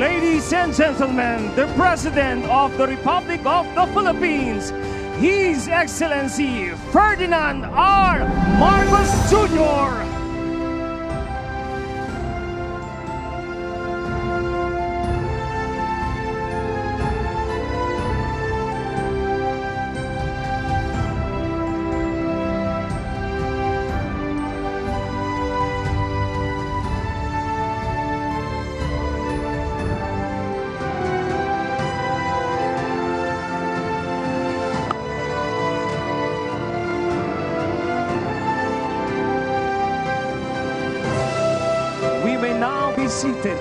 Ladies and gentlemen, the President of the Republic of the Philippines, His Excellency Ferdinand R. Marcos Jr. Seated.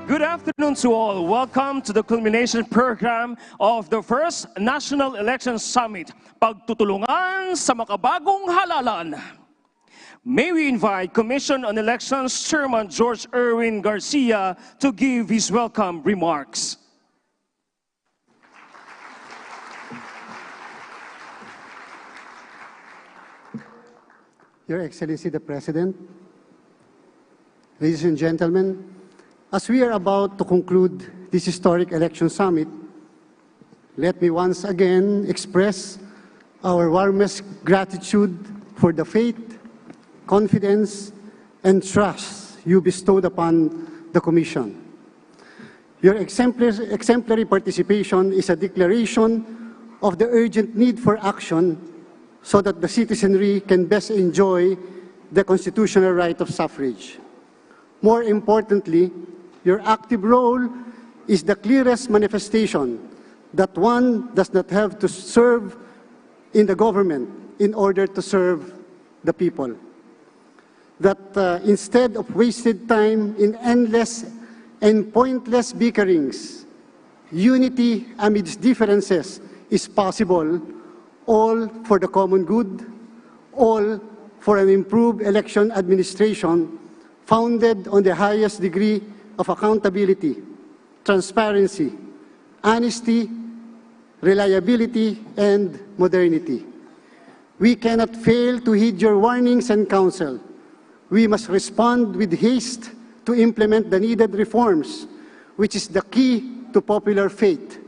Good afternoon to all. Welcome to the culmination program of the first National Election Summit, Pagtutulungan sa Makabagong Halalan. May we invite Commission on Elections Chairman George Erwin Garcia to give his welcome remarks. Your Excellency the President, ladies and gentlemen, as we are about to conclude this historic election summit, let me once again express our warmest gratitude for the faith, confidence, and trust you bestowed upon the Commission. Your exemplary participation is a declaration of the urgent need for action so that the citizenry can best enjoy the constitutional right of suffrage. More importantly, your active role is the clearest manifestation that one does not have to serve in the government in order to serve the people. That instead of wasted time in endless and pointless bickerings, unity amidst differences is possible, all for the common good, all for an improved election administration founded on the highest degree of accountability, transparency, honesty, reliability, and modernity. We cannot fail to heed your warnings and counsel. We must respond with haste to implement the needed reforms, which is the key to popular faith.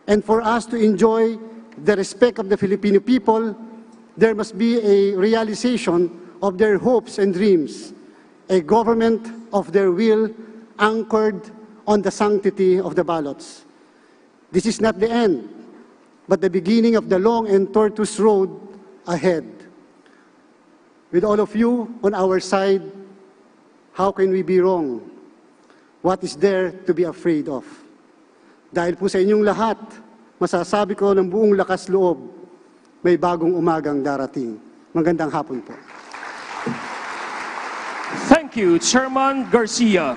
And for us to enjoy the respect of the Filipino people, there must be a realization of their hopes and dreams, a government of their will anchored on the sanctity of the ballots. This is not the end, but the beginning of the long and tortuous road ahead. With all of you on our side, how can we be wrong? What is there to be afraid of? Dahil po sa inyong lahat, masasabi ko ng buong lakas loob, may bagong umagang darating. Magandang hapon po. Thank you, Chairman Garcia.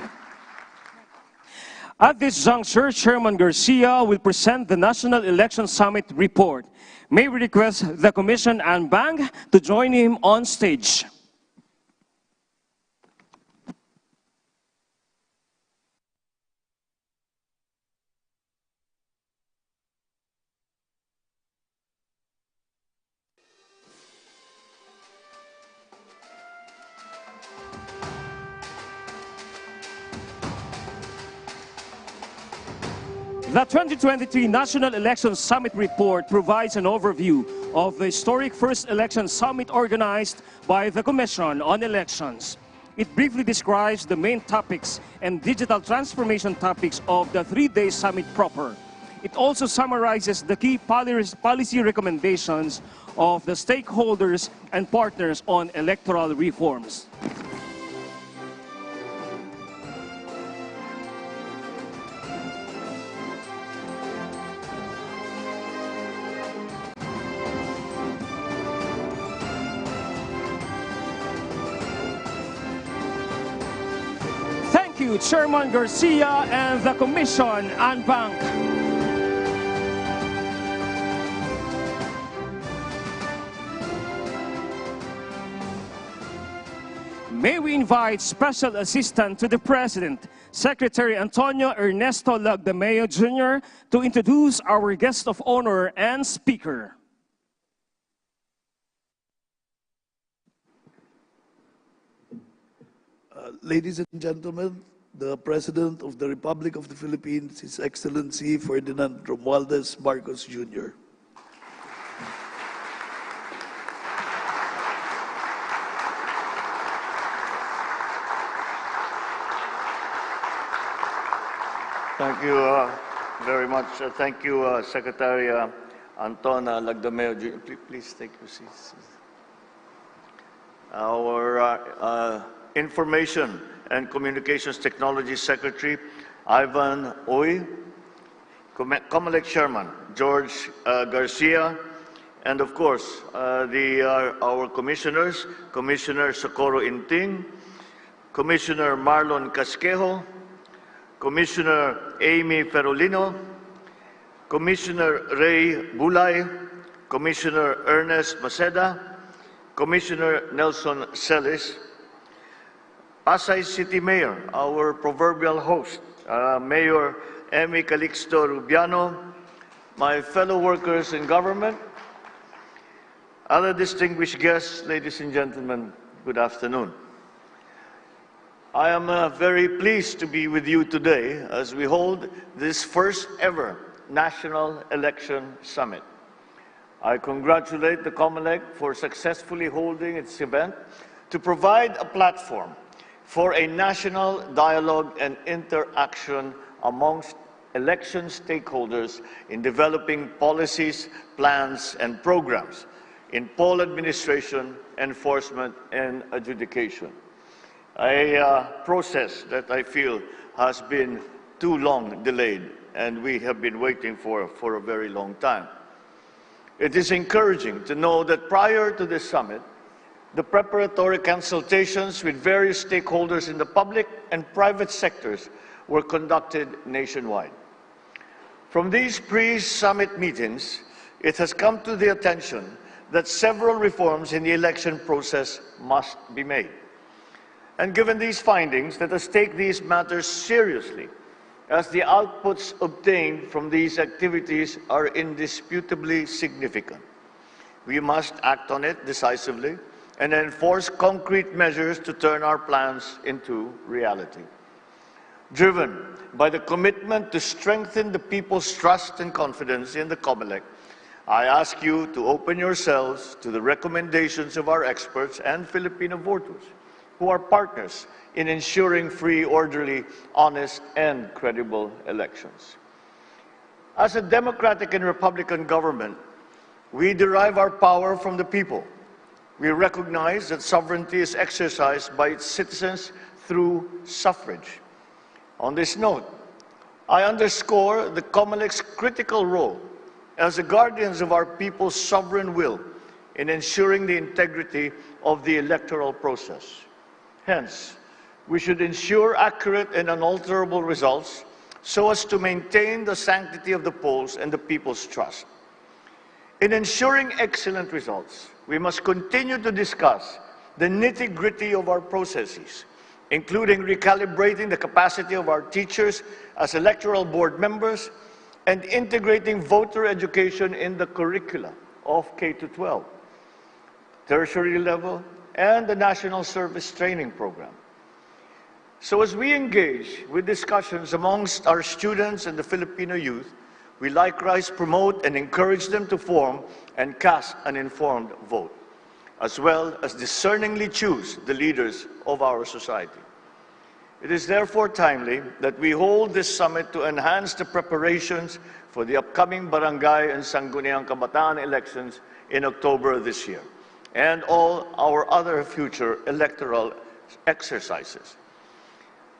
At this juncture, Chairman Garcia will present the National Election Summit report. May we request the Commission and Bank to join him on stage. The 2023 National Election Summit report provides an overview of the historic first election summit organized by the Commission on Elections. It briefly describes the main topics and digital transformation topics of the three-day summit proper. It also summarizes the key policy recommendations of the stakeholders and partners on electoral reforms. Thank you, Chairman Garcia and the Commission and Bank. May we invite Special Assistant to the President, Secretary Antonio Ernesto Lagdameo Jr. to introduce our guest of honor and speaker. Ladies and gentlemen, the President of the Republic of the Philippines, His Excellency Ferdinand Romualdez Marcos Jr. Thank you very much. Thank you, Secretary Anton Lagdameo. Please take your seats. Our Information and Communications Technology Secretary, Ivan Oy, COMELEC Chairman, George Garcia, and of course, our commissioners, Commissioner Socorro Inting, Commissioner Marlon Casquejo, Commissioner Amy Ferolino, Commissioner Ray Bulay, Commissioner Ernest Maceda, Commissioner Nelson Celis, Pasay City Mayor, our proverbial host, Mayor Amy Calixto Rubiano, my fellow workers in government, other distinguished guests, ladies and gentlemen, good afternoon. I am very pleased to be with you today as we hold this first ever National Election Summit. I congratulate the COMELEC for successfully holding its event to provide a platform for a national dialogue and interaction amongst election stakeholders in developing policies, plans, and programs in poll administration, enforcement, and adjudication. A process that I feel has been too long delayed, and we have been waiting for a very long time. It is encouraging to know that prior to this summit, the preparatory consultations with various stakeholders in the public and private sectors were conducted nationwide. From these pre-summit meetings, it has come to the attention that several reforms in the election process must be made. And given these findings, let us take these matters seriously, as the outputs obtained from these activities are indisputably significant. We must act on it decisively and enforce concrete measures to turn our plans into reality. Driven by the commitment to strengthen the people's trust and confidence in the COMELEC, I ask you to open yourselves to the recommendations of our experts and Filipino voters, who are partners in ensuring free, orderly, honest, and credible elections. As a democratic and republican government, we derive our power from the people. We recognize that sovereignty is exercised by its citizens through suffrage. On this note, I underscore the COMELEC's critical role as the guardians of our people's sovereign will in ensuring the integrity of the electoral process. Hence, we should ensure accurate and unalterable results so as to maintain the sanctity of the polls and the people's trust. In ensuring excellent results, we must continue to discuss the nitty-gritty of our processes, including recalibrating the capacity of our teachers as electoral board members and integrating voter education in the curricula of K-12, tertiary level, and the National Service Training Program. So as we engage with discussions amongst our students and the Filipino youth, we likewise promote and encourage them to form and cast an informed vote, as well as discerningly choose the leaders of our society. It is therefore timely that we hold this summit to enhance the preparations for the upcoming barangay and Sangguniang Kabataan elections in October this year, and all our other future electoral exercises.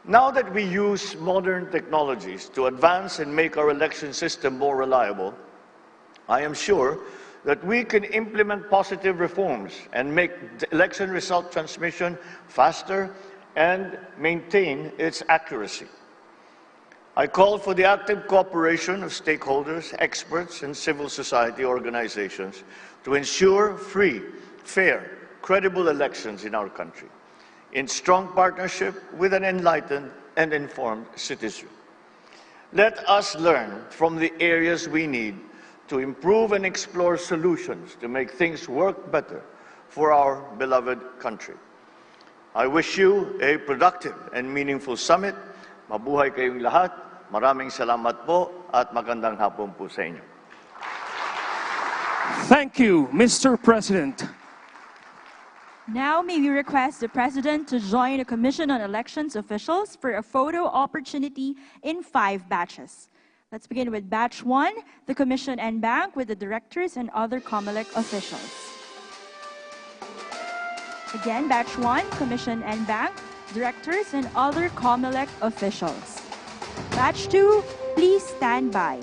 Now that we use modern technologies to advance and make our election system more reliable, I am sure that we can implement positive reforms and make the election result transmission faster and maintain its accuracy. I call for the active cooperation of stakeholders, experts, and civil society organizations to ensure free, fair, credible elections in our country, in strong partnership with an enlightened and informed citizenry. Let us learn from the areas we need to improve and explore solutions to make things work better for our beloved country. I wish you a productive and meaningful summit. Mabuhay kayong lahat. Maraming salamat po at magandang hapon po sa inyo. Thank you, Mr. President. Now may we request the President to join the Commission on Elections officials for a photo opportunity in 5 batches. Let's begin with batch 1, the Commission and Bank with the directors and other COMELEC officials. Again, batch 1, Commission and Bank, directors and other COMELEC officials. Batch 2, please stand by.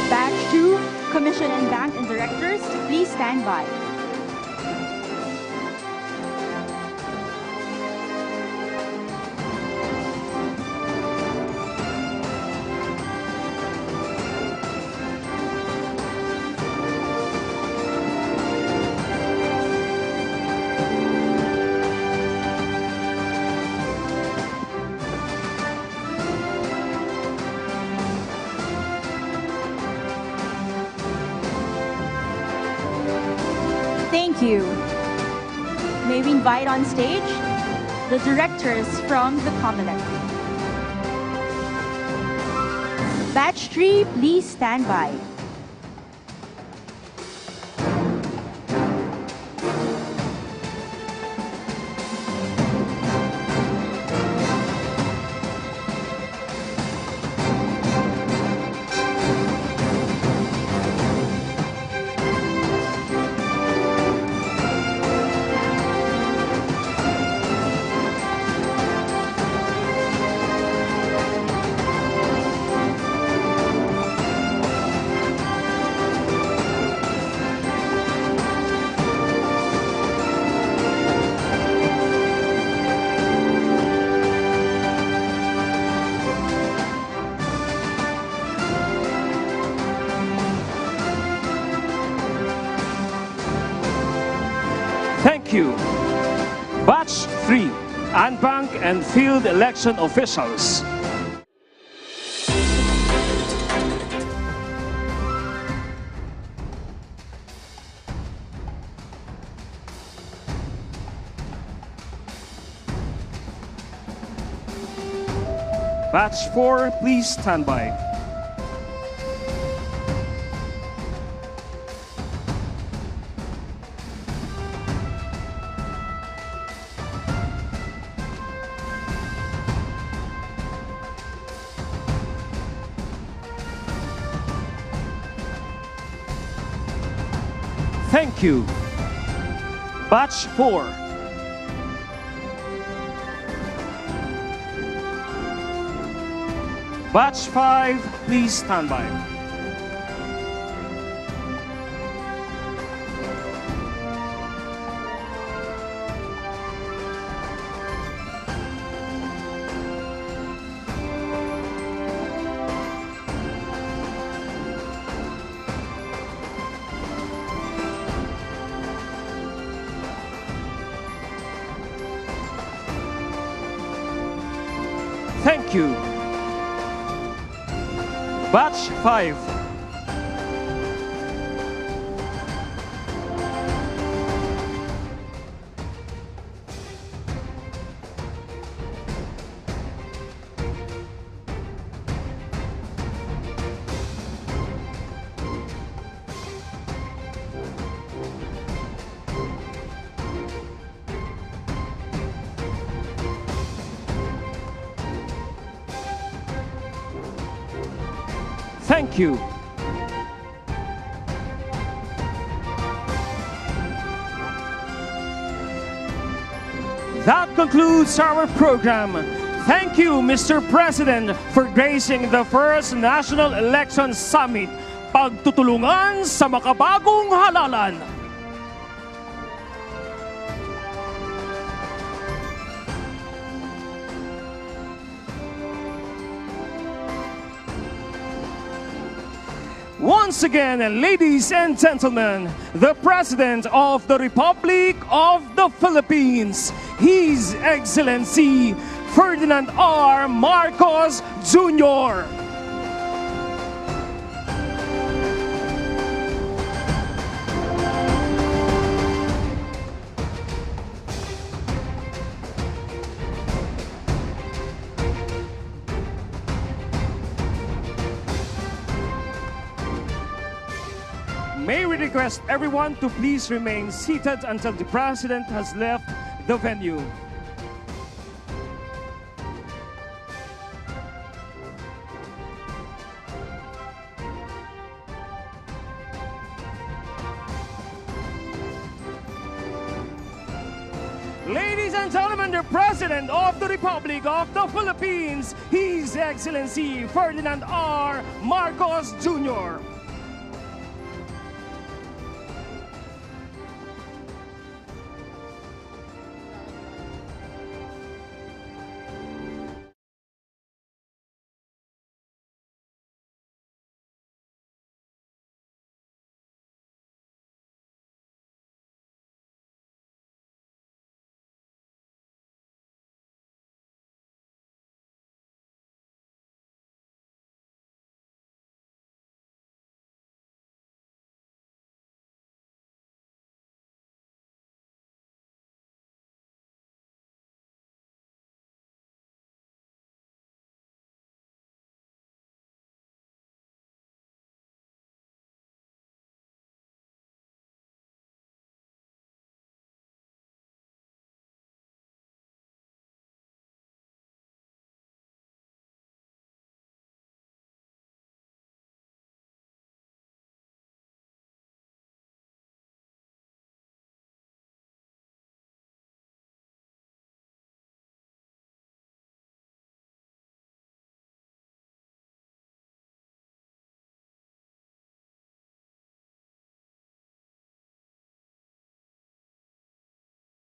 Batch 2, Commission and Bank and Directors, please stand by. Thank you. May we invite on stage the directors from the COMELEC. Batch 3, please stand by. Thank you. Batch 3, Bank and Field Election Officials. Batch 4, please stand by. Thank you. Batch 4. Batch 5, please stand by. Thank you. Batch 5. Thank you. That concludes our program. Thank you, Mr. President, for gracing the first National Election Summit. Pagtutulungan sa makabagong halalan. Once again, ladies and gentlemen, the President of the Republic of the Philippines, His Excellency Ferdinand R. Marcos Jr. May we request everyone to please remain seated until the President has left the venue. Ladies and gentlemen, the President of the Republic of the Philippines, His Excellency Ferdinand R. Marcos Jr.